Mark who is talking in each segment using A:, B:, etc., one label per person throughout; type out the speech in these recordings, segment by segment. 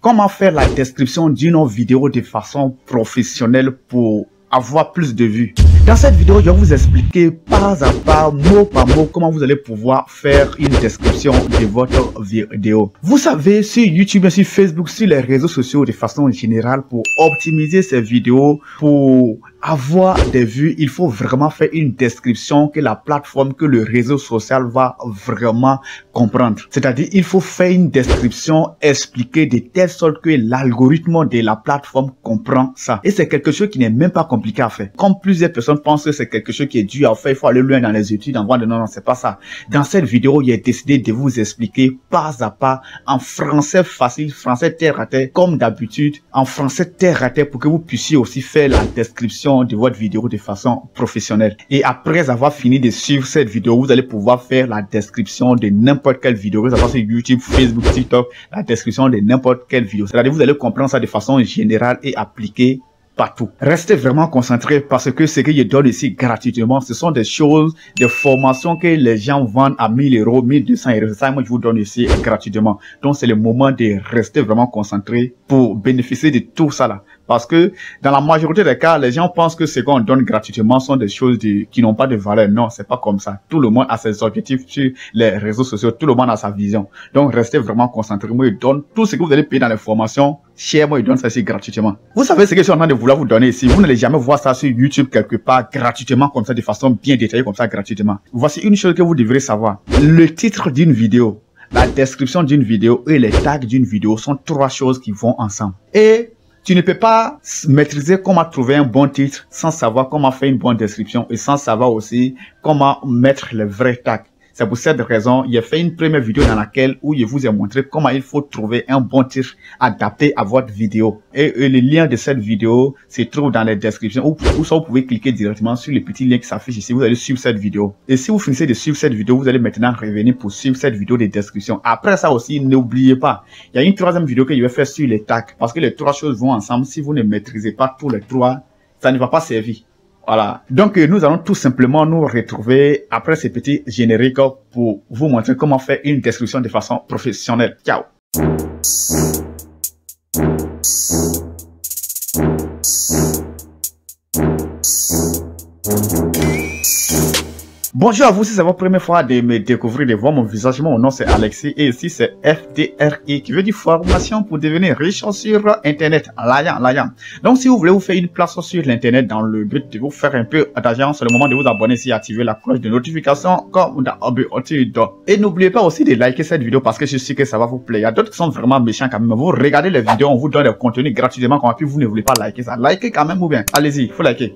A: Comment faire la description d'une vidéo de façon professionnelle pour avoir plus de vues? Dans cette vidéo, je vais vous expliquer pas à pas, mot par mot, comment vous allez pouvoir faire une description de votre vidéo. Vous savez, sur YouTube, sur Facebook, sur les réseaux sociaux de façon générale, pour optimiser ces vidéos, pour avoir des vues, il faut vraiment faire une description que la plateforme, que le réseau social va vraiment comprendre. C'est-à-dire, il faut faire une description expliquée de telle sorte que l'algorithme de la plateforme comprend ça. Et c'est quelque chose qui n'est même pas compliqué à faire. Comme plusieurs personnes pensent que c'est quelque chose qui est dur à faire, il faut aller loin dans les études, en non, non, c'est pas ça. Dans cette vidéo, j'ai décidé de vous expliquer pas à pas, en français facile, français terre à terre, comme d'habitude, en français terre à terre, pour que vous puissiez aussi faire la description de votre vidéo de façon professionnelle. Et après avoir fini de suivre cette vidéo, vous allez pouvoir faire la description de n'importe quelle vidéo, que ce soit sur YouTube, Facebook, TikTok, la description de n'importe quelle vidéo. C'est-à-dire vous allez comprendre ça de façon générale et appliquer partout. Restez vraiment concentrés parce que ce que je donne ici gratuitement, ce sont des choses, des formations que les gens vendent à 1000 euros, 1200 euros. C'est ça, moi, je vous donne ici gratuitement. Donc, c'est le moment de rester vraiment concentré pour bénéficier de tout ça là. Parce que dans la majorité des cas, les gens pensent que ce qu'on donne gratuitement sont des choses qui n'ont pas de valeur. Non, c'est pas comme ça. Tout le monde a ses objectifs sur les réseaux sociaux. Tout le monde a sa vision. Donc, restez vraiment concentrés. Moi, je donne tout ce que vous allez payer dans les formations. Cher, moi, je donne ça ici gratuitement. Vous savez ce que je suis en train de vouloir vous donner ici. Vous n'allez jamais voir ça sur YouTube quelque part gratuitement comme ça, de façon bien détaillée comme ça gratuitement. Voici une chose que vous devrez savoir. Le titre d'une vidéo, la description d'une vidéo et les tags d'une vidéo sont trois choses qui vont ensemble. Et tu ne peux pas maîtriser comment trouver un bon titre sans savoir comment faire une bonne description et sans savoir aussi comment mettre les vrais tags. C'est pour cette raison, j'ai fait une première vidéo dans laquelle où je vous ai montré comment il faut trouver un bon titre adapté à votre vidéo. Et le lien de cette vidéo se trouve dans les descriptions ou soit vous pouvez cliquer directement sur le petit lien qui s'affiche ici. Vous allez suivre cette vidéo. Et si vous finissez de suivre cette vidéo, vous allez maintenant revenir pour suivre cette vidéo de description. Après ça aussi, n'oubliez pas, il y a une troisième vidéo que je vais faire sur les tags parce que les trois choses vont ensemble. Si vous ne maîtrisez pas tous les trois, ça ne va pas servir. Voilà. Donc, nous allons tout simplement nous retrouver après ce petit générique pour vous montrer comment faire une description de façon professionnelle. Ciao! Bonjour à vous, si c'est votre première fois de me découvrir, de voir mon visage, mon nom c'est Alexis et ici c'est FDRI qui veut dire formation pour devenir riche sur Internet, l'ayant. Donc si vous voulez vous faire une place sur l'Internet dans le but de vous faire un peu d'argent, c'est le moment de vous abonner ici et activer la cloche de notification comme d'habitude. Et n'oubliez pas aussi de liker cette vidéo parce que je sais que ça va vous plaire. Il y a d'autres qui sont vraiment méchants quand même. Vous regardez les vidéos, on vous donne le contenu gratuitement quand puis vous ne voulez pas liker ça. Likez quand même ou bien, allez-y, il faut liker.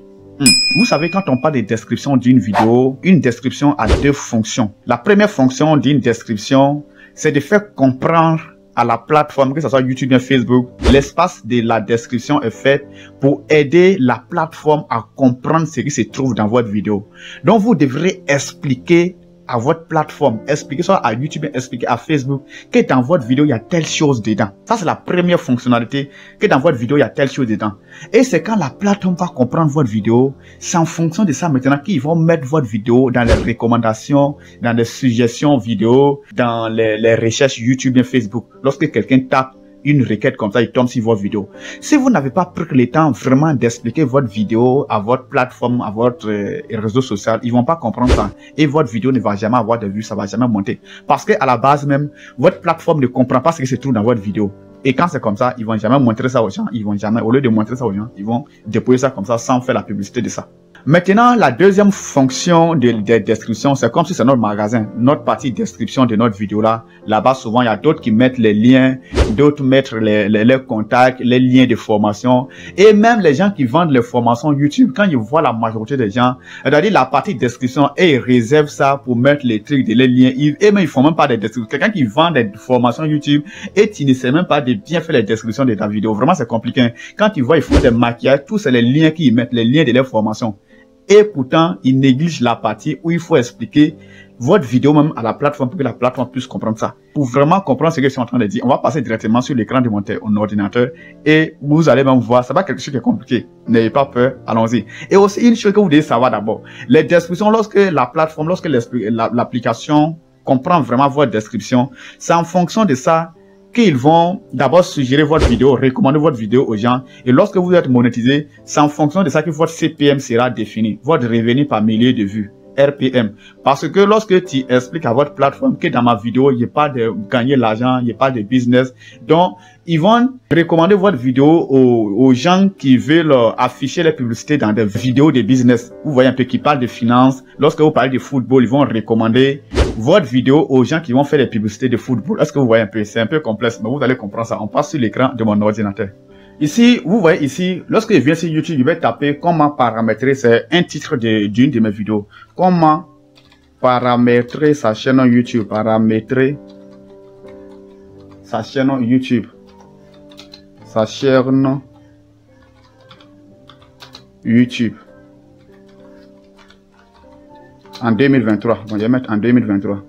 A: Vous savez, quand on parle de description d'une vidéo, une description a deux fonctions. La première fonction d'une description, c'est de faire comprendre à la plateforme, que ce soit YouTube ou Facebook, l'espace de la description est fait pour aider la plateforme à comprendre ce qui se trouve dans votre vidéo. Donc, vous devrez expliquer à votre plateforme, expliquer soit à YouTube, expliquer à Facebook que dans votre vidéo, il y a telle chose dedans. Ça, c'est la première fonctionnalité, que dans votre vidéo, il y a telle chose dedans. Et c'est quand la plateforme va comprendre votre vidéo, c'est en fonction de ça maintenant qu'ils vont mettre votre vidéo dans les recommandations, dans les suggestions vidéo, dans les recherches YouTube et Facebook. Lorsque quelqu'un tape une requête comme ça, il tombe sur votre vidéo. Si vous n'avez pas pris le temps vraiment d'expliquer votre vidéo à votre plateforme, à votre réseau social, ils vont pas comprendre ça. Et votre vidéo ne va jamais avoir de vues, ça va jamais monter. Parce que à la base même, votre plateforme ne comprend pas ce qui se trouve dans votre vidéo. Et quand c'est comme ça, ils vont jamais montrer ça aux gens. Ils vont jamais, au lieu de montrer ça aux gens, ils vont déposer ça comme ça sans faire la publicité de ça. Maintenant, la deuxième fonction de description, c'est comme si c'est notre magasin, notre partie description de notre vidéo là. Là-bas, souvent, il y a d'autres qui mettent les liens, d'autres mettent les contacts, les liens de formation. Et même les gens qui vendent les formations YouTube, quand ils voient la majorité des gens, c'est-à-dire la partie description, et ils réservent ça pour mettre les trucs, les liens. Et même ils font même pas des descriptions. Quelqu'un qui vend des formations YouTube et tu ne sais même pas de bien faire les descriptions de ta vidéo. Vraiment, c'est compliqué. Quand ils voient, ils font des maquillages, tous c'est les liens qu'ils mettent, les liens de leurs formations. Et pourtant, ils négligent la partie où il faut expliquer votre vidéo même à la plateforme pour que la plateforme puisse comprendre ça. Pour vraiment comprendre ce que je suis en train de dire, on va passer directement sur l'écran de mon ordinateur et vous allez même voir, c'est pas quelque chose qui est compliqué. N'ayez pas peur, allons-y. Et aussi, une chose que vous devez savoir d'abord, les descriptions, lorsque la plateforme, lorsque l'application comprend vraiment votre description, c'est en fonction de ça qu'ils vont d'abord suggérer votre vidéo, recommander votre vidéo aux gens. Et lorsque vous êtes monétisé, c'est en fonction de ça que votre CPM sera défini, votre revenu par millier de vues. RPM. Parce que lorsque tu expliques à votre plateforme que dans ma vidéo, il n'y a pas de gagner l'argent, il n'y a pas de business, donc ils vont recommander votre vidéo aux gens qui veulent afficher les publicités dans des vidéos de business. Vous voyez un peu qui parlent de finance. Lorsque vous parlez de football, ils vont recommander votre vidéo aux gens qui vont faire des publicités de football. Est-ce que vous voyez un peu? C'est un peu complexe, mais vous allez comprendre ça. On passe sur l'écran de mon ordinateur. Ici, vous voyez ici, lorsque je viens sur YouTube, je vais taper comment paramétrer, c'est un titre d'une de mes vidéos. Comment paramétrer sa chaîne YouTube, paramétrer sa chaîne YouTube, sa chaîne YouTube en 2023. Bon, je vais mettre en 2023.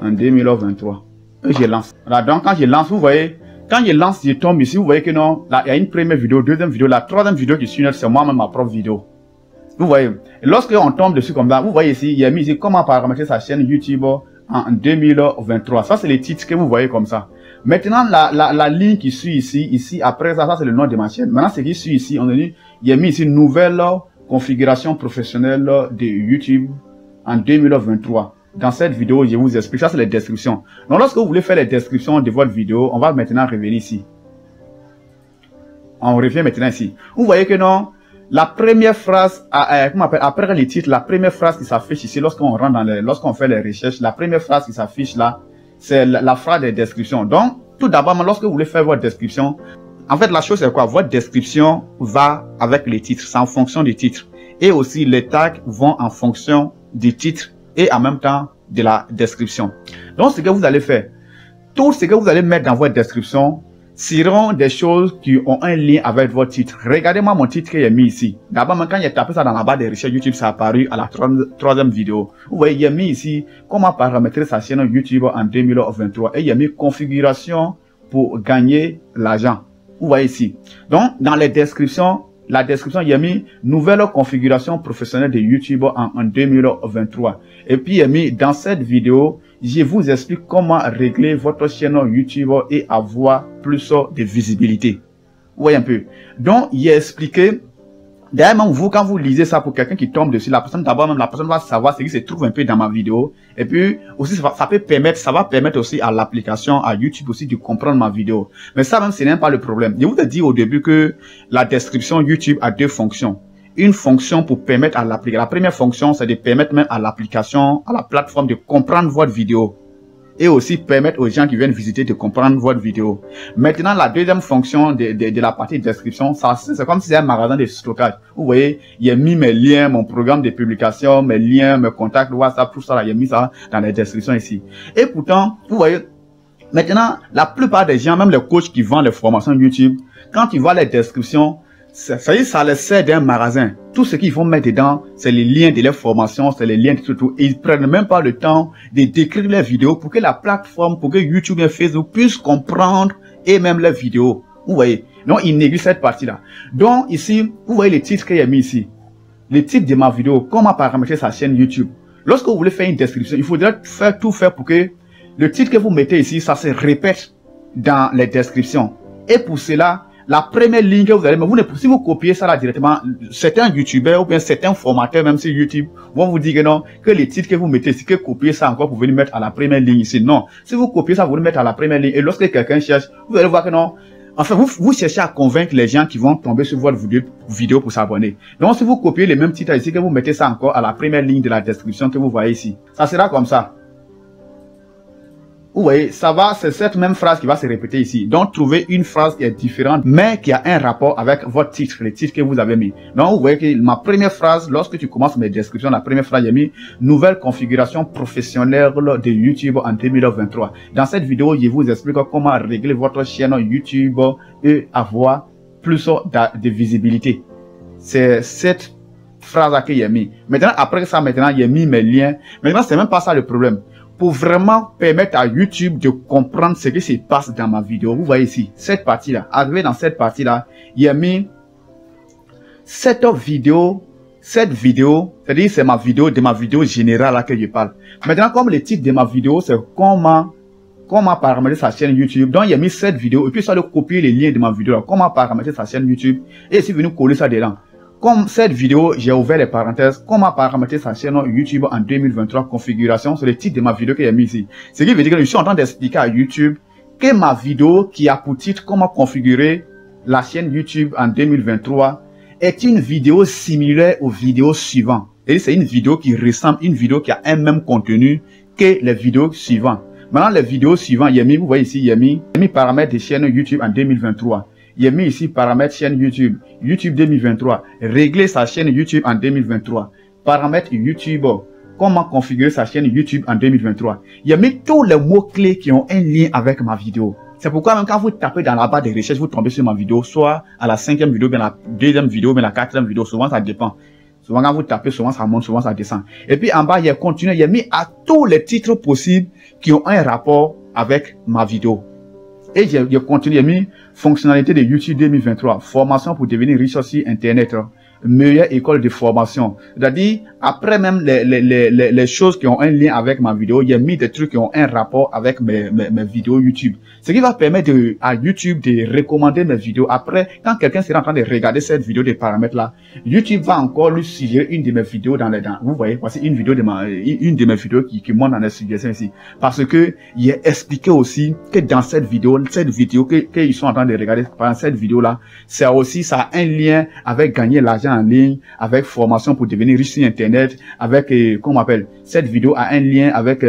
A: En 2023. Et je lance. Voilà, donc quand je lance, vous voyez, quand je lance, je tombe ici, vous voyez que non, là, il y a une première vidéo, deuxième vidéo, la troisième vidéo qui suit, c'est moi-même ma propre vidéo. Vous voyez, lorsque on tombe dessus comme ça, vous voyez ici, il y a mis ici comment paramétrer sa chaîne YouTube en 2023. Ça, c'est les titres que vous voyez comme ça. Maintenant, la ligne qui suit ici, après ça, c'est le nom de ma chaîne. Maintenant, ce qui suit ici, on a dit, il y a mis ici nouvelle configuration professionnelle de YouTube en 2023. Dans cette vidéo, je vous explique. Ça, c'est les descriptions. Donc, lorsque vous voulez faire les descriptions de votre vidéo, on va maintenant revenir ici. On revient maintenant ici. Vous voyez que non, la première phrase, après les titres, la première phrase qui s'affiche ici, lorsqu'on rentre dans lorsqu'on fait les recherches, la première phrase qui s'affiche là, c'est la phrase des descriptions. Donc, tout d'abord, lorsque vous voulez faire votre description, en fait, la chose c'est quoi? Votre description va avec les titres. C'est en fonction des titres. Et aussi, les tags vont en fonction des titres et en même temps de la description. Donc, ce que vous allez faire, tout ce que vous allez mettre dans votre description seront des choses qui ont un lien avec votre titre. Regardez-moi mon titre que j'ai mis ici. D'abord, quand j'ai tapé ça dans la barre de recherche YouTube, ça a apparu à la troisième vidéo. Vous voyez, j'ai mis ici comment paramétrer sa chaîne YouTube en 2023 et j'ai mis configuration pour gagner l'argent. Vous voyez ici. Donc, dans les descriptions, la description, il y a mis nouvelle configuration professionnelle de YouTube en 2023. Et puis, il y a mis dans cette vidéo, je vous explique comment régler votre chaîne YouTube et avoir plus de visibilité. Vous voyez un peu. Donc, il a expliqué, d'ailleurs, même vous, quand vous lisez ça pour quelqu'un qui tombe dessus, la personne, d'abord, même la personne va savoir ce qui se trouve un peu dans ma vidéo. Et puis, aussi, ça va permettre aussi à l'application, à YouTube aussi de comprendre ma vidéo. Mais ça, même, ce n'est pas le problème. Je vous ai dit au début que la description YouTube a deux fonctions. Une fonction pour permettre à l'application. La première fonction, c'est de permettre même à l'application, à la plateforme de comprendre votre vidéo. Et aussi permettre aux gens qui viennent visiter de comprendre votre vidéo. Maintenant, la deuxième fonction de la partie description, c'est comme si c'est un magasin de stockage. Vous voyez, il y a mis mes liens, mon programme de publication, mes liens, mes contacts, WhatsApp, tout ça, là, il y a mis ça dans les descriptions ici. Et pourtant, vous voyez, maintenant, la plupart des gens, même les coachs qui vendent les formations YouTube, quand ils voient les descriptions, ça les sert d'un magasin. Tout ce qu'ils vont mettre dedans, c'est les liens de leur formation, c'est les liens de tout. Ils prennent même pas le temps de décrire leurs vidéos pour que la plateforme, pour que YouTube et Facebook puissent comprendre et même leurs vidéos. Vous voyez? Donc, ils négligent cette partie-là. Donc, ici, vous voyez les titres qu'il y a mis ici. Les titres de ma vidéo, comment paramétrer sa chaîne YouTube. Lorsque vous voulez faire une description, il faudrait tout faire pour que le titre que vous mettez ici, ça se répète dans les descriptions. Et pour cela, la première ligne que vous allez, si vous copiez ça là directement, certains youtubeurs ou bien certains formateurs, même sur YouTube, vont vous dire que non, que les titres que vous mettez, c'est que copier ça encore pour venir mettre à la première ligne ici. Non. Si vous copiez ça, vous le mettez à la première ligne. Et lorsque quelqu'un cherche, vous allez voir que non. Enfin, vous cherchez à convaincre les gens qui vont tomber sur votre vidéo pour s'abonner. Donc, si vous copiez les mêmes titres ici, que vous mettez ça encore à la première ligne de la description que vous voyez ici, ça sera comme ça. Vous voyez, ça va, c'est cette même phrase qui va se répéter ici. Donc, trouvez une phrase qui est différente, mais qui a un rapport avec votre titre, le titre que vous avez mis. Donc, vous voyez que ma première phrase, lorsque tu commences mes descriptions, la première phrase, j'ai mis nouvelle configuration professionnelle de YouTube en 2023. Dans cette vidéo, je vous explique comment régler votre chaîne YouTube et avoir plus de visibilité. C'est cette phrase que j'ai mis. Maintenant, après ça, j'ai mis mes liens. Maintenant, c'est même pas ça le problème. Pour vraiment permettre à YouTube de comprendre ce qui se passe dans ma vidéo. Vous voyez ici, cette partie-là. Arrivé dans cette partie-là, il y a mis cette vidéo, c'est-à-dire c'est de ma vidéo générale là que je parle. Maintenant, comme le titre de ma vidéo, c'est comment comment paramétrer sa chaîne YouTube. Donc, il a mis cette vidéo et puis ça de copier les liens de ma vidéo là. Comment paramétrer sa chaîne YouTube et c'est venu coller ça dedans. Comme cette vidéo, j'ai ouvert les parenthèses. Comment paramétrer sa chaîne YouTube en 2023, configuration, c'est le titre de ma vidéo qu'il a mis ici. Ce qui veut dire que je suis en train d'expliquer à YouTube que ma vidéo qui a pour titre comment configurer la chaîne YouTube en 2023 est une vidéo similaire aux vidéos suivantes. Et c'est une vidéo qui ressemble, une vidéo qui a un même contenu que les vidéos suivantes. Maintenant, les vidéos suivantes, il y a mis, vous voyez ici, il y a mis paramètres de chaîne YouTube en 2023. Il y a mis ici paramètres chaîne YouTube, YouTube 2023, régler sa chaîne YouTube en 2023, paramètres YouTube, comment configurer sa chaîne YouTube en 2023. Il y a mis tous les mots-clés qui ont un lien avec ma vidéo. C'est pourquoi même quand vous tapez dans la barre de recherche, vous tombez sur ma vidéo, soit à la 5e vidéo, bien la 2e vidéo, bien la 4e vidéo, souvent ça dépend. Souvent quand vous tapez, souvent ça monte, souvent ça descend. Et puis en bas, il y a continue, il y a mis à tous les titres possibles qui ont un rapport avec ma vidéo. Et j'ai continué, il y a mis fonctionnalité de YouTube 2023, formation pour devenir riche sur Internet, meilleure école de formation. C'est-à-dire, après même les choses qui ont un lien avec ma vidéo, il y a mis des trucs qui ont un rapport avec mes vidéos YouTube. Ce qui va permettre à YouTube de recommander mes vidéos. Après, quand quelqu'un sera en train de regarder cette vidéo des paramètres là, YouTube va encore lui suggérer une de mes vidéos vous voyez, voici une vidéo de une de mes vidéos qui monte dans les suggestions ici. Parce que, il est expliqué aussi que dans cette vidéo qu'ils sont en train de regarder, pendant cette vidéo là, c'est aussi, ça a un lien avec gagner l'argent en ligne, avec formation pour devenir riche sur Internet, avec, comment on appelle, cette vidéo a un lien avec,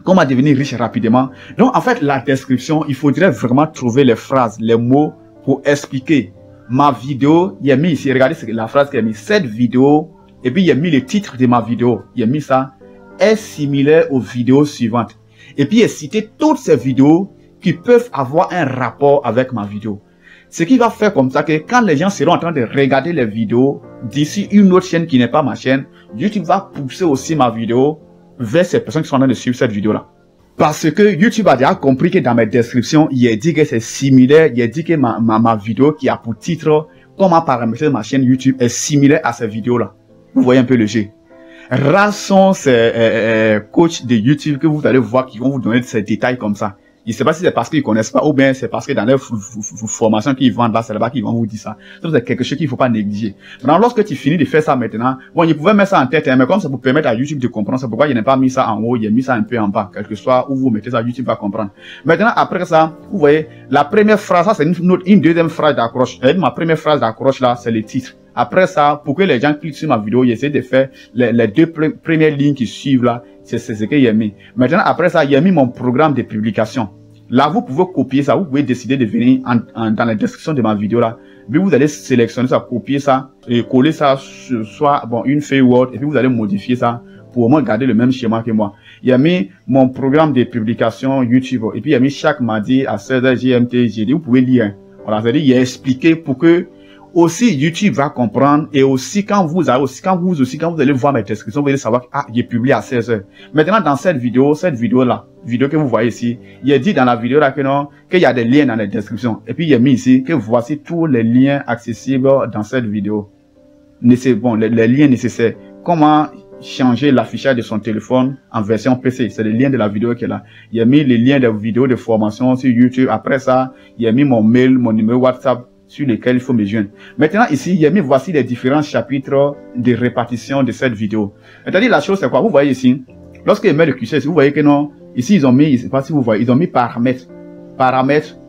A: comment devenir riche rapidement. Donc, en fait, la description, il faudrait vraiment trouver les phrases, les mots pour expliquer ma vidéo. Il y a mis ici, regardez la phrase qu'il a mis, cette vidéo, et puis il y a mis le titre de ma vidéo. Il y a mis ça, est similaire aux vidéos suivantes. Et puis il a cité toutes ces vidéos qui peuvent avoir un rapport avec ma vidéo. Ce qui va faire comme ça que quand les gens seront en train de regarder les vidéos d'ici une autre chaîne qui n'est pas ma chaîne, YouTube va pousser aussi ma vidéo vers ces personnes qui sont en train de suivre cette vidéo-là. Parce que YouTube a déjà compris que dans mes descriptions, il a dit que c'est similaire, il a dit que ma vidéo qui a pour titre comment paramétrer ma chaîne YouTube est similaire à cette vidéo-là. Vous voyez un peu le jeu. Rares sont ces coachs de YouTube que vous allez voir qui vont vous donner ces détails comme ça. Je ne sais pas si c'est parce qu'ils connaissent pas ou bien c'est parce que dans leur formation qu'ils vendent là, c'est là-bas qu'ils vont vous dire ça. C'est quelque chose qu'il ne faut pas négliger. Maintenant, lorsque tu finis de faire ça maintenant, bon, ils pouvaient mettre ça en tête, hein, mais comme ça vous permet à YouTube de comprendre, c'est pourquoi il n'a pas mis ça en haut, il a mis ça un peu en bas, quel que soit où vous mettez ça, YouTube va comprendre. Maintenant, après ça, vous voyez, la première phrase, ça c'est une deuxième phrase d'accroche. Ma première phrase d'accroche là, c'est le titre. Après ça, pour que les gens cliquent sur ma vidéo, j'essaie de faire les deux premières lignes qui suivent là. C'est ce qu'il a mis. Maintenant, après ça, il a mis mon programme de publication. Là, vous pouvez copier ça. Vous pouvez décider de venir dans la description de ma vidéo là. Puis vous allez sélectionner ça, copier ça et coller ça sur soit bon, une feuille Word et puis vous allez modifier ça pour au moins garder le même schéma que moi. Il a mis mon programme de publication YouTube et puis il a mis chaque mardi à 16h GMT. J'ai dit, vous pouvez lire. Hein. Voilà, c'est-à-dire il a expliqué pour que aussi YouTube va comprendre et aussi quand vous allez voir mes descriptions, vous allez savoir que j'ai publié à 16h. Maintenant dans cette vidéo là, vidéo que vous voyez ici, il a dit dans la vidéo là que non, qu'il y a des liens dans les descriptions. Et puis il a mis ici que voici tous les liens accessibles dans cette vidéo. Bon, les liens nécessaires. Comment changer l'affichage de son téléphone en version PC. C'est le lien de la vidéo qui est là. Il a mis les liens des vidéos de formation sur YouTube. Après ça, il a mis mon mail, mon numéro WhatsApp sur lesquels il faut me joindre. Maintenant, ici, il y a mis voici les différents chapitres de répartition de cette vidéo. C'est-à-dire, la chose, c'est quoi? Vous voyez ici, lorsqu'il met le curseur, vous voyez que non, ici, ils ont mis, je sais pas si vous voyez, ils ont mis paramètres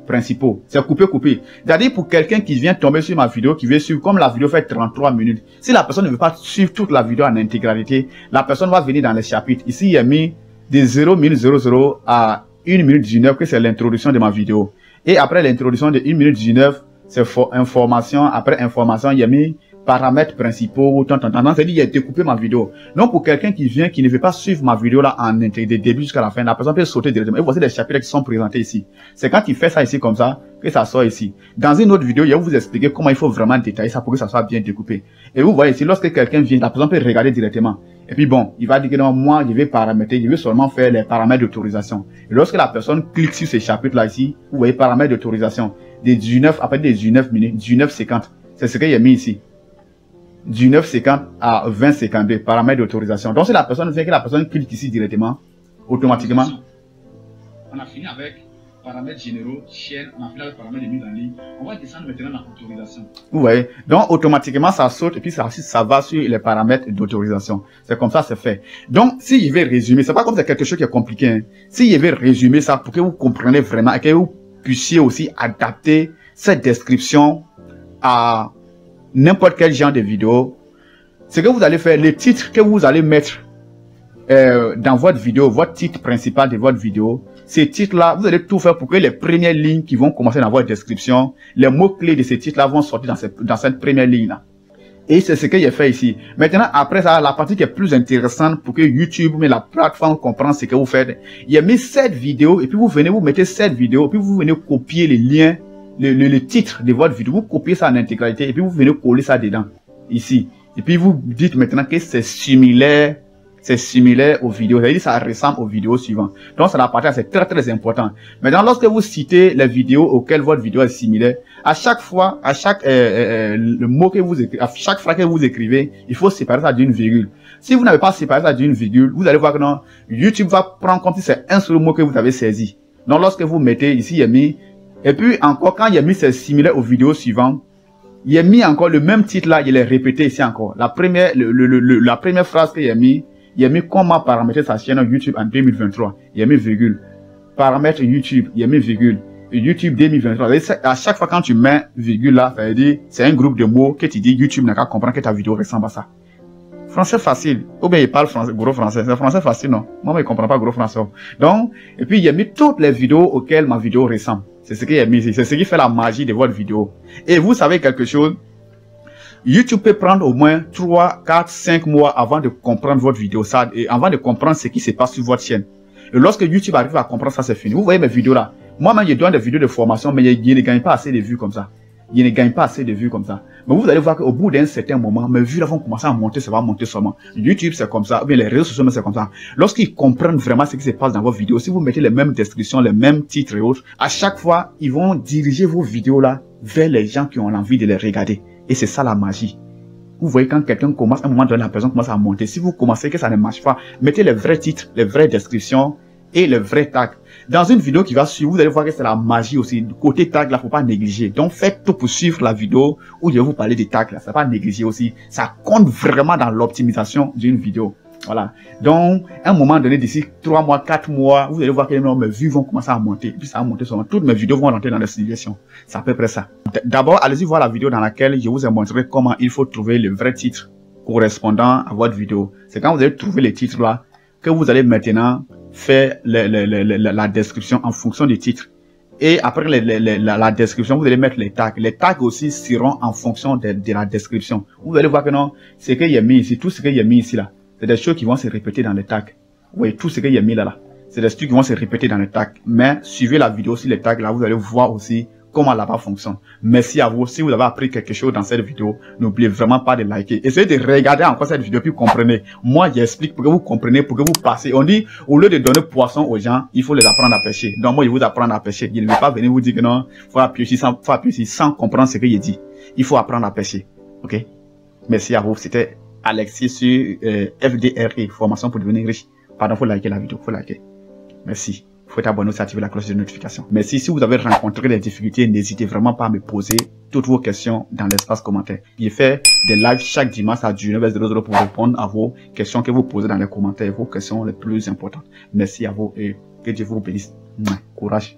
A: principaux. C'est coupé. C'est-à-dire, pour quelqu'un qui vient tomber sur ma vidéo, qui veut suivre, comme la vidéo fait 33 minutes, si la personne ne veut pas suivre toute la vidéo en intégralité, la personne va venir dans les chapitres. Ici, il y a mis de 0 minute 00 à 1 minute 19, que c'est l'introduction de ma vidéo. Et après l'introduction de 1 minute 19, c'est information. Après information, il y a mis paramètres principaux. C'est-à-dire, il a découpé ma vidéo. Donc, pour quelqu'un qui vient, qui ne veut pas suivre ma vidéo là en intégralité, du début jusqu'à la fin, la personne peut sauter directement. Et voici les chapitres qui sont présentés ici. C'est quand il fait ça ici comme ça, que ça sort ici. Dans une autre vidéo, il va vous expliquer comment il faut vraiment détailler ça pour que ça soit bien découpé. Et vous voyez ici, lorsque quelqu'un vient, la personne peut regarder directement. Et puis bon, il va dire que non, moi, je vais paramétrer, je vais seulement faire les paramètres d'autorisation. Et lorsque la personne clique sur ces chapitres là ici, vous voyez paramètres d'autorisation. Des 19, après des 19 minutes, 19,50. C'est ce qu'il y a mis ici. 19,50 à 20,52, paramètres d'autorisation. Donc si la personne vient, que la personne clique ici directement, automatiquement, On a fini avec paramètres généraux, chaîne, on a fini avec paramètres de mise en ligne. On va descendre maintenant dans l'autorisation. Vous voyez, donc automatiquement ça saute et puis ça va sur les paramètres d'autorisation. C'est comme ça c'est fait. Donc si je vais résumer, c'est pas comme c'est quelque chose qui est compliqué. Hein. Si je vais résumer ça pour que vous compreniez vraiment et que vous puissiez aussi adapter cette description à n'importe quel genre de vidéo, ce que vous allez faire, les titres que vous allez mettre dans votre vidéo, votre titre principal de votre vidéo, ces titres-là, vous allez tout faire pour que les premières lignes qui vont commencer dans votre description, les mots-clés de ces titres-là vont sortir dans cette première ligne-là. Et c'est ce que j'ai fait ici. Maintenant, après ça, la partie qui est plus intéressante pour que YouTube, mais la plateforme comprenne ce que vous faites. Il a mis cette vidéo et puis vous venez, vous mettez cette vidéo et puis vous venez copier les liens, le titre de votre vidéo. Vous copiez ça en intégralité et puis vous venez coller ça dedans, ici. Et puis vous dites maintenant que c'est similaire aux vidéos, c'est-à-dire ça ressemble aux vidéos suivantes. Donc, c'est la partie, c'est très, très important. Maintenant, lorsque vous citez les vidéos auxquelles votre vidéo est similaire, à chaque fois, à chaque, le mot que vous écrivez, à chaque phrase que vous écrivez, il faut séparer ça d'une virgule. Si vous n'avez pas séparé ça d'une virgule, vous allez voir que non, YouTube va prendre comme si c'est un seul mot que vous avez saisi. Donc, lorsque vous mettez ici, il y a mis, et puis encore, quand il y a mis c'est similaire aux vidéos suivantes, il y a mis encore le même titre là, il est répété ici encore. La première, la première phrase qu'il y a mis comment paramétrer sa chaîne YouTube en 2023. Il y a mis virgule. Paramètres YouTube, il y a mis virgule. YouTube 2023. À chaque fois quand tu mets virgule là, ça veut dire, c'est un groupe de mots que tu dis YouTube n'a qu'à comprendre que ta vidéo ressemble à ça. Français facile. Ou bien il parle français, gros français. C'est français facile, non? Moi, je ne comprends pas gros français. Donc, et puis il y a mis toutes les vidéos auxquelles ma vidéo ressemble. C'est ce qu'il y a mis ici. C'est ce qui fait la magie de votre vidéo. Et vous savez quelque chose? YouTube peut prendre au moins 3, 4, 5 mois avant de comprendre votre vidéo, ça, et avant de comprendre ce qui se passe sur votre chaîne. Et lorsque YouTube arrive à comprendre ça, c'est fini. Vous voyez mes vidéos là. Moi-même, je donne des vidéos de formation, mais je ne gagne pas assez de vues comme ça. Je ne gagne pas assez de vues comme ça. Mais vous allez voir qu'au bout d'un certain moment, mes vues là vont commencer à monter, ça va monter seulement. YouTube, c'est comme ça. Ou bien les réseaux sociaux, c'est comme ça. Lorsqu'ils comprennent vraiment ce qui se passe dans vos vidéos, si vous mettez les mêmes descriptions, les mêmes titres et autres, à chaque fois, ils vont diriger vos vidéos là vers les gens qui ont envie de les regarder. Et c'est ça la magie. Vous voyez quand quelqu'un commence, à un moment donné, la personne commence à monter. Si vous commencez que ça ne marche pas, mettez les vrais titres, les vraies descriptions et les vrais tags. Dans une vidéo qui va suivre, vous allez voir que c'est la magie aussi. Côté tag, là, faut pas négliger. Donc, faites tout pour suivre la vidéo où je vais vous parler des tags, là. Ça pas négliger aussi. Ça compte vraiment dans l'optimisation d'une vidéo. Voilà. Donc, à un moment donné, d'ici 3 mois, 4 mois, vous allez voir que mes vues vont commencer à monter. Et puis, ça va monter seulement. Toutes mes vidéos vont rentrer dans la simulation. C'est à peu près ça. D'abord, allez-y voir la vidéo dans laquelle je vous ai montré comment il faut trouver le vrai titre correspondant à votre vidéo. C'est quand vous allez trouver les titres là, que vous allez maintenant faire la description en fonction des titres. Et après la description, vous allez mettre les tags. Les tags aussi seront en fonction de la description. Vous allez voir que non, ce qu'il y a mis ici, tout ce qu'il y a mis ici là, c'est des choses qui vont se répéter dans les tags. Oui, tout ce qu'il y a mis là, c'est des choses qui vont se répéter dans les tags. Mais suivez la vidéo sur les tags là, vous allez voir aussi comment là-bas fonctionne. Merci à vous. Si vous avez appris quelque chose dans cette vidéo, n'oubliez vraiment pas de liker. Essayez de regarder encore cette vidéo puis comprenez. Moi, j'explique pour que vous compreniez, pour que vous passez. On dit, au lieu de donner poisson aux gens, il faut les apprendre à pêcher. Donc moi, je vous apprendre à pêcher. Je ne vais pas venir vous dire que non, faut appuyer sans comprendre ce que je dis. Il faut apprendre à pêcher. Ok? Merci à vous. C'était Alexis sur FDRE, formation pour devenir riche. Pardon, faut liker la vidéo. Faut liker. Merci. Vous pouvez abonner aussi, activer la cloche de notification. Merci. Si vous avez rencontré des difficultés, n'hésitez vraiment pas à me poser toutes vos questions dans l'espace commentaire. Je fais des lives chaque dimanche à 19h00 pour répondre à vos questions que vous posez dans les commentaires, vos questions les plus importantes. Merci à vous et que Dieu vous bénisse. Courage.